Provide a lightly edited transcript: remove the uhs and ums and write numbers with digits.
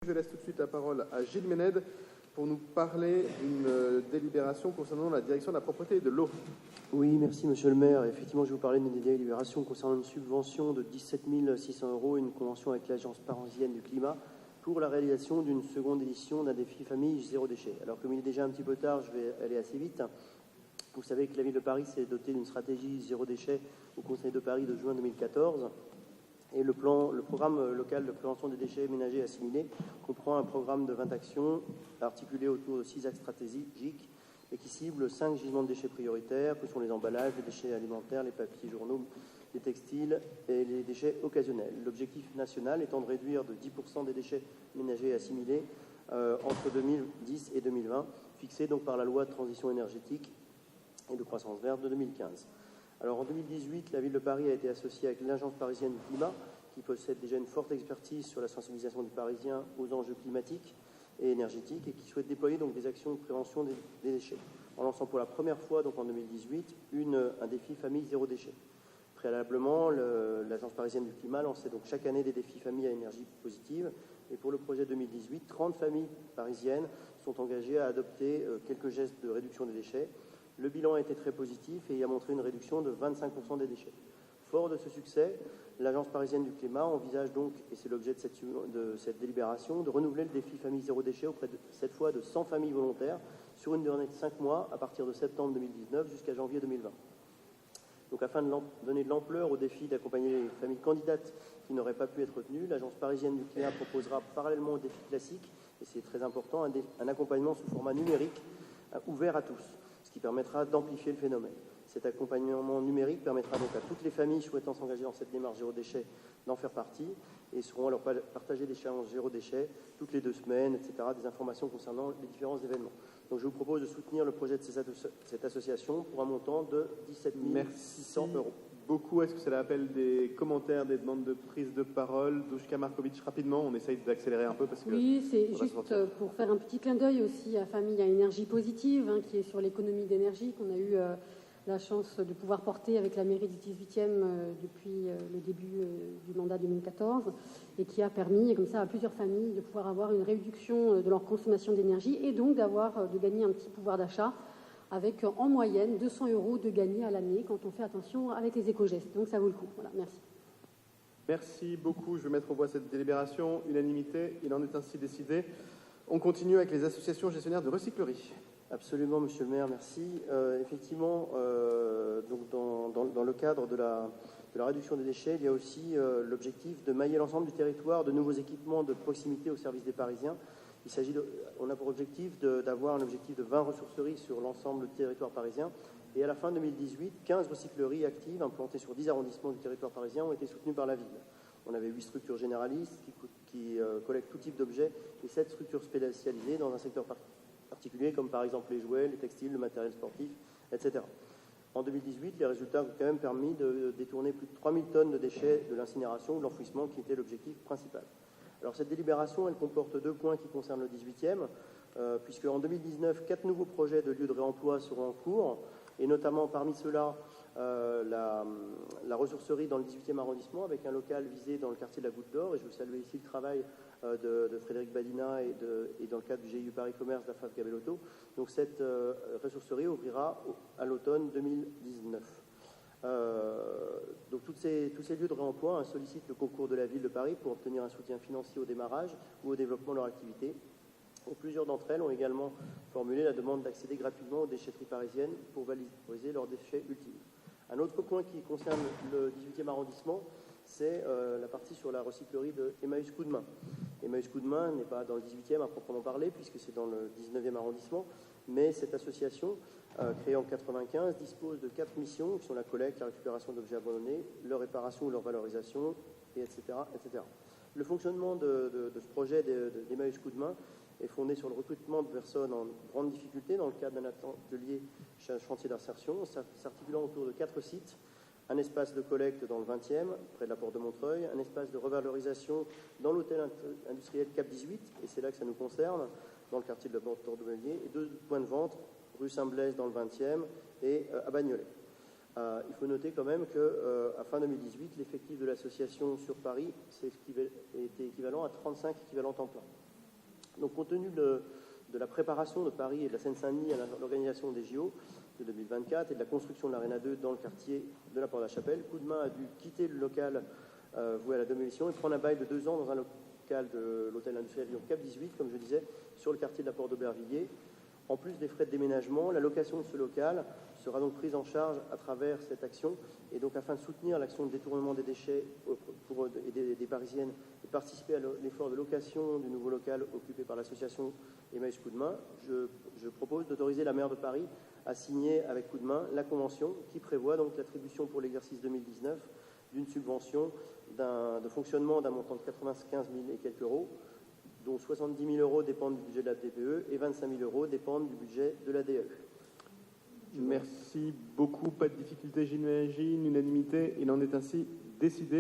Je laisse tout de suite la parole à Gilles Ménède pour nous parler d'une délibération concernant la direction de la propreté et de l'eau. Oui, merci Monsieur le maire. Effectivement, je vais vous parler d'une délibération concernant une subvention de 17 600 € et une convention avec l'Agence parisienne du climat pour la réalisation d'une seconde édition d'un défi famille zéro déchet. Alors comme il est déjà un petit peu tard, je vais aller assez vite. Vous savez que la ville de Paris s'est dotée d'une stratégie zéro déchet au Conseil de Paris de juin 2014. Et le programme local de prévention des déchets ménagers assimilés comprend un programme de 20 actions articulées autour de 6 axes stratégiques et qui cible 5 gisements de déchets prioritaires, que sont les emballages, les déchets alimentaires, les papiers journaux, les textiles et les déchets occasionnels. L'objectif national étant de réduire de 10% des déchets ménagers assimilés entre 2010 et 2020, fixé donc par la loi de transition énergétique et de croissance verte de 2015. Alors en 2018, la ville de Paris a été associée avec l'Agence parisienne du climat, qui possède déjà une forte expertise sur la sensibilisation des Parisiens aux enjeux climatiques et énergétiques et qui souhaite déployer donc des actions de prévention des déchets, en lançant pour la première fois donc en 2018 un défi famille zéro déchet. Préalablement, l'Agence parisienne du climat lançait donc chaque année des défis famille à énergie positive. Et pour le projet 2018, 30 familles parisiennes sont engagées à adopter quelques gestes de réduction des déchets. Le bilan a été très positif et a montré une réduction de 25% des déchets. Fort de ce succès, l'Agence parisienne du climat envisage donc, et c'est l'objet de cette délibération, de renouveler le défi famille zéro déchet auprès cette fois de 100 familles volontaires sur une durée de 5 mois à partir de septembre 2019 jusqu'à janvier 2020. Donc afin de donner de l'ampleur au défi d'accompagner les familles candidates qui n'auraient pas pu être retenues, l'Agence parisienne du climat proposera parallèlement au défi classique, et c'est très important, un accompagnement sous format numérique ouvert à tous, ce qui permettra d'amplifier le phénomène. Cet accompagnement numérique permettra donc à toutes les familles souhaitant s'engager dans cette démarche zéro déchet d'en faire partie et seront alors partager des challenges zéro déchet toutes les 2 semaines, etc., des informations concernant les différents événements. Donc je vous propose de soutenir le projet de cette association pour un montant de 17 600 €. Beaucoup. Est-ce que cela appelle des commentaires, des demandes de prise de parole? Duška Marković, rapidement, on essaye d'accélérer un peu parce que... Oui, c'est juste pour faire un petit clin d'œil aussi à Famille à énergie positive, qui est sur l'économie d'énergie, qu'on a eu la chance de pouvoir porter avec la mairie du 18e depuis le début du mandat 2014 et qui a permis comme ça à plusieurs familles de pouvoir avoir une réduction de leur consommation d'énergie et donc de gagner un petit pouvoir d'achat avec en moyenne 200 € de gagné à l'année quand on fait attention avec les éco-gestes. Donc ça vaut le coup. Voilà, merci. Merci beaucoup. Je vais mettre au voie cette délibération. Unanimité, il en est ainsi décidé. On continue avec les associations gestionnaires de recyclerie. Absolument, monsieur le maire, merci. Effectivement, donc dans le cadre de la réduction des déchets, il y a aussi l'objectif de mailler l'ensemble du territoire de nouveaux équipements de proximité au service des Parisiens. On a pour objectif d'avoir un objectif de 20 ressourceries sur l'ensemble du territoire parisien. Et à la fin 2018, 15 recycleries actives implantées sur 10 arrondissements du territoire parisien ont été soutenues par la ville. On avait 8 structures généralistes qui collectent tout type d'objets et 7 structures spécialisées dans un secteur particulier, comme par exemple les jouets, les textiles, le matériel sportif, etc. En 2018, les résultats ont quand même permis de détourner plus de 3000 tonnes de déchets de l'incinération ou de l'enfouissement qui était l'objectif principal. Alors cette délibération, elle comporte 2 points qui concernent le 18e, puisque en 2019, 4 nouveaux projets de lieux de réemploi seront en cours, et notamment parmi ceux-là, la ressourcerie dans le 18e arrondissement, avec un local visé dans le quartier de la Goutte d'Or, et je veux saluer ici le travail de Frédéric Badina et dans le cadre du GIU Paris Commerce de la FAF Gabellotto. Donc cette ressourcerie ouvrira à l'automne 2019. Donc tous ces lieux de réemploi sollicitent le concours de la ville de Paris pour obtenir un soutien financier au démarrage ou au développement de leur activité. Et plusieurs d'entre elles ont également formulé la demande d'accéder gratuitement aux déchetteries parisiennes pour valoriser leurs déchets ultimes. Un autre point qui concerne le 18e arrondissement, c'est la partie sur la recyclerie de Emmaüs Coup de Main. Emmaüs Coup de Main n'est pas dans le 18e à proprement parler, puisque c'est dans le 19e arrondissement, mais cette association, créée en 1995, dispose de 4 missions, qui sont la collecte, la récupération d'objets abandonnés, leur réparation ou leur valorisation, et etc., etc. Le fonctionnement de ce projet d'Emmaüs Coup de Main est fondé sur le recrutement de personnes en grande difficulté dans le cadre d'un atelier chantier d'insertion, s'articulant autour de 4 sites. Un espace de collecte dans le 20e, près de la porte de Montreuil, un espace de revalorisation dans l'hôtel industriel Cap 18, et c'est là que ça nous concerne, dans le quartier de la porte d'Aubervilliers, et 2 points de vente, rue Saint-Blaise dans le 20e et à Bagnolet. Il faut noter quand même qu'à fin 2018, l'effectif de l'association sur Paris était équivalent à 35 équivalents temps plein. Donc, compte tenu de la préparation de Paris et de la Seine-Saint-Denis à l'organisation des JO de 2024 et de la construction de l'Arena 2 dans le quartier de la Porte-de-la-Chapelle, Coup de main a dû quitter le local voué à la démolition et prendre un bail de 2 ans dans un local de l'hôtel industriel Lyon Cap 18, comme je disais, sur le quartier de la Porte-d'Aubervilliers. En plus des frais de déménagement, la location de ce local sera donc prise en charge à travers cette action. Et donc, afin de soutenir l'action de détournement des déchets des Parisiennes et participer à l'effort de location du nouveau local occupé par l'association Emmaüs Coup de main, je propose d'autoriser la maire de Paris à signer avec Coup de main la convention qui prévoit donc l'attribution pour l'exercice 2019 d'une subvention de fonctionnement d'un montant de 95 000 et quelques euros, dont 70 000 euros dépendent du budget de la DPE et 25 000 euros dépendent du budget de la DE. Merci beaucoup. Pas de difficulté, j'imagine. Unanimité. Il en est ainsi décidé.